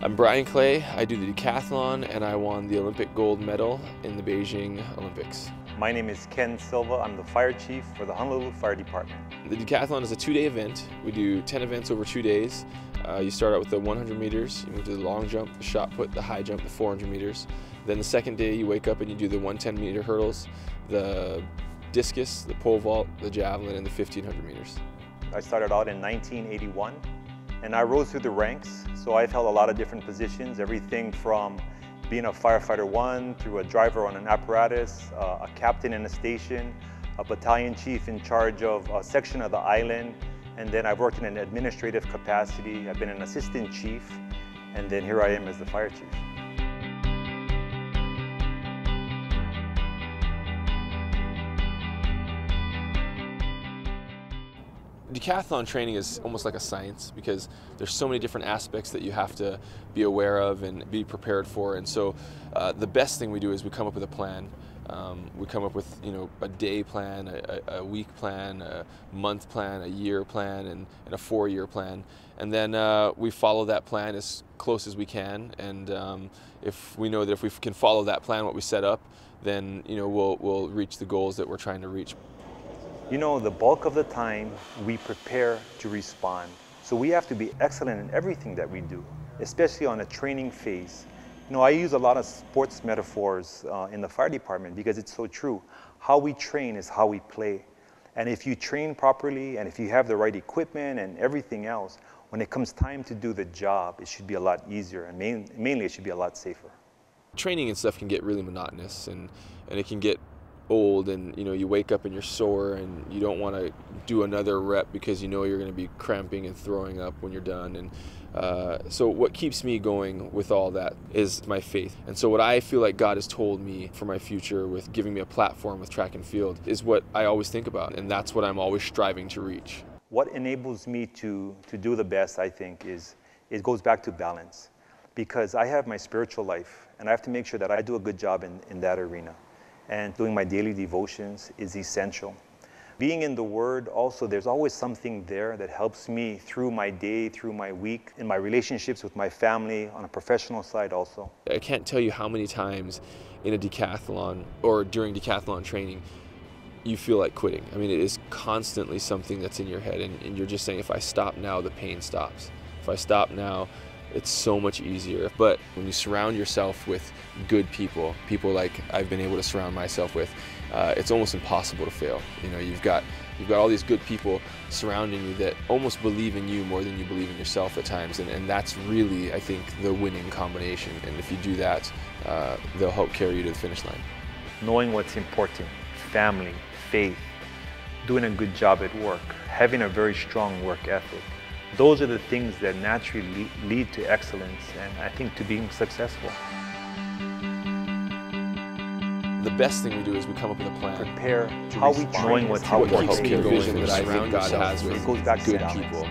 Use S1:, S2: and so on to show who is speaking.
S1: I'm Bryan Clay. I do the decathlon and I won the Olympic gold medal in the Beijing Olympics.
S2: My name is Ken Silva. I'm the fire chief for the Honolulu Fire Department.
S1: The decathlon is a 2-day event. We do 10 events over 2 days. You start out with the 100 meters, you move to the long jump, the shot put, the high jump, the 400 meters. Then the second day you wake up and you do the 110-meter hurdles, the discus, the pole vault, the javelin, and the 1500 meters.
S2: I started out in 1981 and I rose through the ranks. So I've held a lot of different positions, everything from being a firefighter 1 through a driver on an apparatus, a captain in a station, a battalion chief in charge of a section of the island, and then I've worked in an administrative capacity. I've been an assistant chief, and then here I am as the fire chief.
S1: Decathlon training is almost like a science because there's so many different aspects that you have to be aware of and be prepared for. And so the best thing we do is we come up with a plan. We come up with a day plan, a week plan, a month plan, a year plan, and a 4-year plan. And then we follow that plan as close as we can. And if we know that if we can follow that plan, what we set up, then we'll reach the goals that we're trying to reach.
S2: The bulk of the time we prepare to respond. So we have to be excellent in everything that we do, especially on a training phase. I use a lot of sports metaphors in the fire department because it's so true. How we train is how we play. And if you train properly and if you have the right equipment and everything else, when it comes time to do the job, it should be a lot easier and mainly it should be a lot safer.
S1: Training and stuff can get really monotonous and it can get old, and you wake up and you're sore and you don't want to do another rep because you're going to be cramping and throwing up when you're done. And so what keeps me going with all that is my faith. And so what I feel like God has told me for my future with giving me a platform with track and field is what I always think about, and that's what I'm always striving to reach.
S2: What enables me to do the best, I think, is it goes back to balance, because I have my spiritual life and I have to make sure that I do a good job in that arena. And doing my daily devotions is essential. Being in the Word also, there's always something there that helps me through my day, through my week, in my relationships with my family, on a professional side also.
S1: I can't tell you how many times in a decathlon or during decathlon training you feel like quitting. I mean, it is constantly something that's in your head, and you're just saying, if I stop now, the pain stops. If I stop now, it's so much easier. But when you surround yourself with good people, people like I've been able to surround myself with, it's almost impossible to fail. You've got all these good people surrounding you that almost believe in you more than you believe in yourself at times, and that's really, I think, the winning combination. And if you do that, they'll help carry you to the finish line.
S2: Knowing what's important, family, faith, doing a good job at work, having a very strong work ethic. Those are the things that naturally lead to excellence and I think to being successful.
S1: The best thing we do is we come up with a plan.
S2: Prepare to how we train,
S1: what keeps me going, that I think God has with
S2: good
S1: people.